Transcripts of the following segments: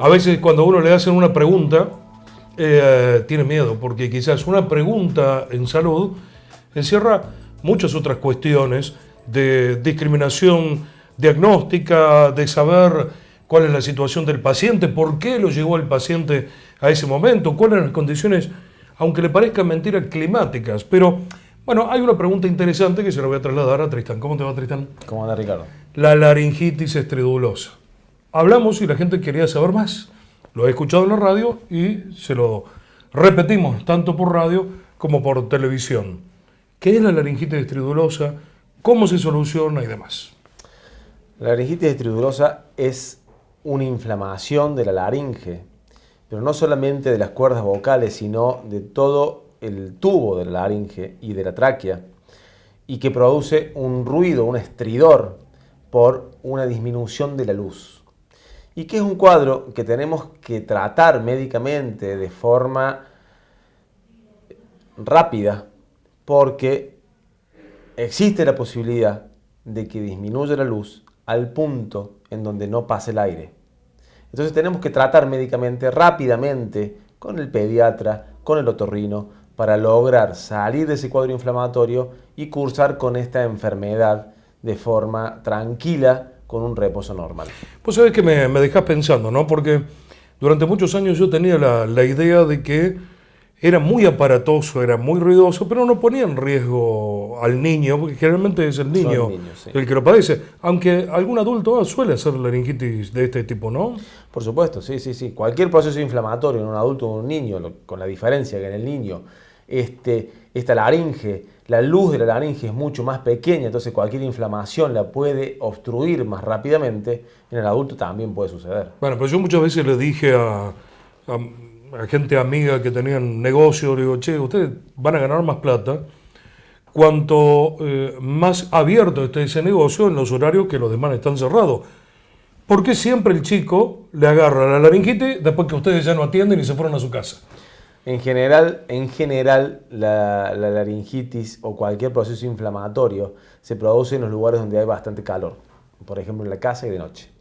A veces cuando uno le hacen una pregunta, tiene miedo, porque quizás una pregunta en salud encierra muchas otras cuestiones de discriminación diagnóstica, de saber cuál es la situación del paciente, por qué lo llevó el paciente a ese momento, cuáles eran las condiciones, aunque le parezcan mentiras, climáticas. Pero, bueno, hay una pregunta interesante que se la voy a trasladar a Tristán. ¿Cómo te va, Tristán? ¿Cómo anda, Ricardo? La laringitis estridulosa. Hablamos y la gente quería saber más. Lo he escuchado en la radio y se lo repetimos tanto por radio como por televisión. ¿Qué es la laringitis estridulosa? ¿Cómo se soluciona y demás? La laringitis estridulosa es una inflamación de la laringe, pero no solamente de las cuerdas vocales, sino de todo el tubo de la laringe y de la tráquea, y que produce un ruido, un estridor, por una disminución de la luz. Y que es un cuadro que tenemos que tratar médicamente de forma rápida, porque existe la posibilidad de que disminuya la luz al punto en donde no pase el aire. Entonces tenemos que tratar médicamente rápidamente con el pediatra, con el otorrino, para lograr salir de ese cuadro inflamatorio y cursar con esta enfermedad de forma tranquila, con un reposo normal. Pues sabes que me dejás pensando, ¿no? Porque durante muchos años yo tenía la idea de que era muy aparatoso, era muy ruidoso, pero no ponía en riesgo al niño, porque generalmente es el niño sí, el que lo padece. Aunque algún adulto suele hacer laringitis de este tipo, ¿no? Por supuesto, sí. Cualquier proceso inflamatorio en un adulto o en un niño, con la diferencia que en el niño esta laringe, la luz de la laringe es mucho más pequeña, entonces cualquier inflamación la puede obstruir más rápidamente, en el adulto también puede suceder. Bueno, pero yo muchas veces le dije a gente amiga que tenían negocio, le digo, che, ustedes van a ganar más plata cuanto más abierto esté ese negocio en los horarios que los demás están cerrados. ¿Por qué siempre el chico le agarra la laringitis después que ustedes ya no atienden y se fueron a su casa? En general la laringitis o cualquier proceso inflamatorio se produce en los lugares donde hay bastante calor, por ejemplo en la casa y de noche.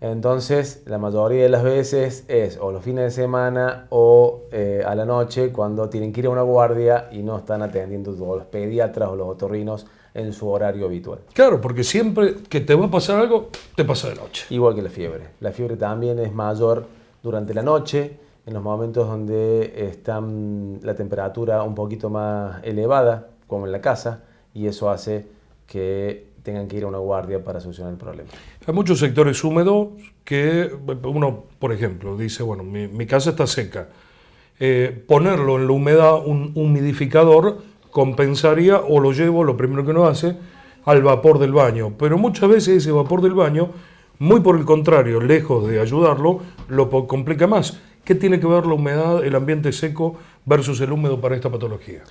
Entonces, la mayoría de las veces es o los fines de semana o a la noche cuando tienen que ir a una guardia y no están atendiendo todos los pediatras o los otorrinos en su horario habitual. Claro, porque siempre que te va a pasar algo, te pasa de noche. Igual que la fiebre. La fiebre también es mayor durante la noche, en los momentos donde está la temperatura un poquito más elevada, como en la casa, y eso hace que tengan que ir a una guardia para solucionar el problema. Hay muchos sectores húmedos que uno, por ejemplo, dice, bueno, mi casa está seca. Ponerlo en la humedad, un humidificador, compensaría, o lo llevo, lo primero que uno hace, al vapor del baño. Pero muchas veces ese vapor del baño, muy por el contrario, lejos de ayudarlo, lo complica más. ¿Qué tiene que ver la humedad, el ambiente seco versus el húmedo para esta patología?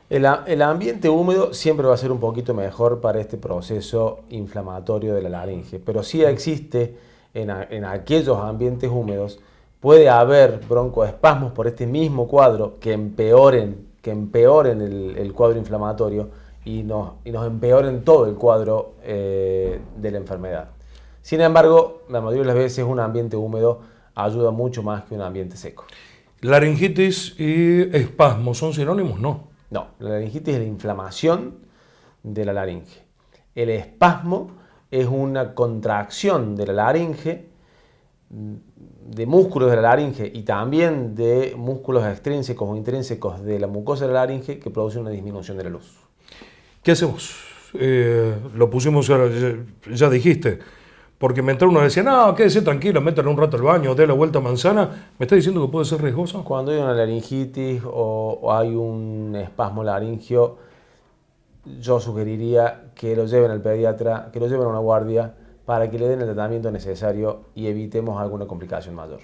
El ambiente húmedo siempre va a ser un poquito mejor para este proceso inflamatorio de la laringe, pero sí existe en aquellos ambientes húmedos, puede haber broncoespasmos por este mismo cuadro que empeoren el cuadro inflamatorio y nos empeoren todo el cuadro de la enfermedad. Sin embargo, la mayoría de las veces un ambiente húmedo ayuda mucho más que un ambiente seco. ¿Laringitis y espasmos son sinónimos? No. No, la laringitis es la inflamación de la laringe. El espasmo es una contracción de la laringe, de músculos de la laringe y también de músculos extrínsecos o intrínsecos de la mucosa de la laringe que produce una disminución de la luz. ¿Qué hacemos? Lo pusimos, ya dijiste, porque me entró uno y decía, no, quédese tranquilo, métale un rato al baño, dé la vuelta a manzana. ¿Me está diciendo que puede ser riesgoso? Cuando hay una laringitis o hay un espasmo laringio, yo sugeriría que lo lleven al pediatra, que lo lleven a una guardia para que le den el tratamiento necesario y evitemos alguna complicación mayor.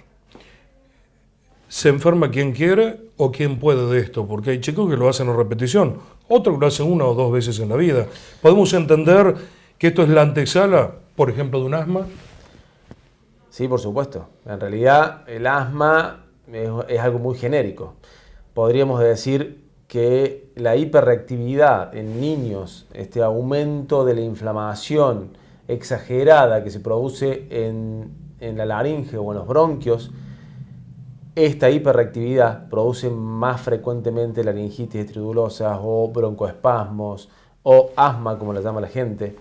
¿Se enferma quien quiere o quien puede de esto? Porque hay chicos que lo hacen a repetición, otros que lo hacen una o dos veces en la vida. ¿Podemos entender que esto es la antesala, por ejemplo, de un asma? Sí, por supuesto. En realidad el asma es algo muy genérico. Podríamos decir que la hiperreactividad en niños, este aumento de la inflamación exagerada que se produce en en la laringe o en los bronquios, esta hiperreactividad produce más frecuentemente laringitis estridulosa o broncoespasmos o asma, como le llama la gente,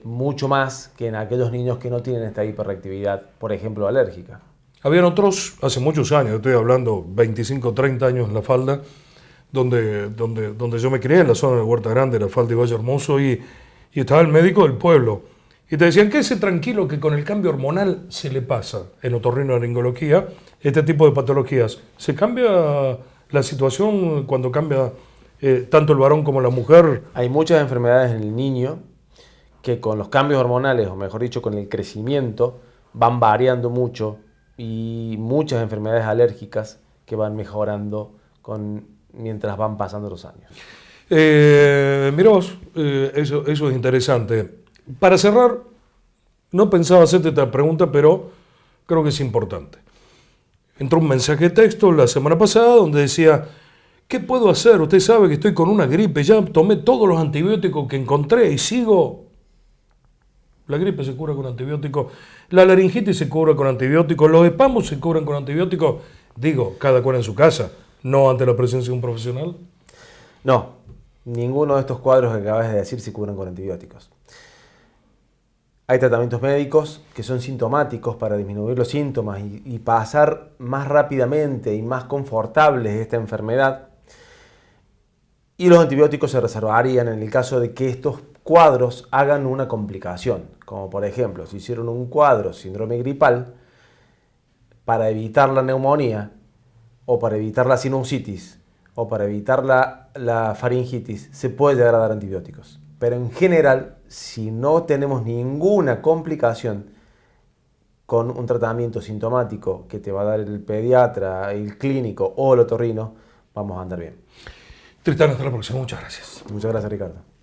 mucho más que en aquellos niños que no tienen esta hiperreactividad, por ejemplo, alérgica. Habían otros, hace muchos años, estoy hablando 25, 30 años en La Falda, donde yo me crié, en la zona de Huerta Grande, La Falda y Valle Hermoso, y estaba el médico del pueblo. Y te decían que ese tranquilo que con el cambio hormonal se le pasa en otorrinolaringología, este tipo de patologías. ¿Se cambia la situación cuando cambia tanto el varón como la mujer? Hay muchas enfermedades en el niño que con los cambios hormonales, o mejor dicho, con el crecimiento, van variando mucho, y muchas enfermedades alérgicas que van mejorando mientras van pasando los años. Mirá vos, eso es interesante. Para cerrar, no pensaba hacerte esta pregunta, pero creo que es importante. Entró un mensaje de texto la semana pasada donde decía: ¿qué puedo hacer? Usted sabe que estoy con una gripe, ya tomé todos los antibióticos que encontré y sigo. La gripe se cura con antibióticos, la laringitis se cura con antibióticos, los espasmos se curan con antibióticos. Digo, cada cual en su casa, no ante la presencia de un profesional. No, ninguno de estos cuadros que acabas de decir se curan con antibióticos. Hay tratamientos médicos que son sintomáticos para disminuir los síntomas y pasar más rápidamente y más confortables esta enfermedad. Y los antibióticos se reservarían en el caso de que estos cuadros hagan una complicación, como por ejemplo, si hicieron un cuadro síndrome gripal, para evitar la neumonía, o para evitar la sinusitis, o para evitar la faringitis, se puede llegar a dar antibióticos. Pero en general, si no tenemos ninguna complicación con un tratamiento sintomático que te va a dar el pediatra, el clínico o el otorrino, vamos a andar bien. Tristán, hasta la próxima. Muchas gracias. Muchas gracias, Ricardo.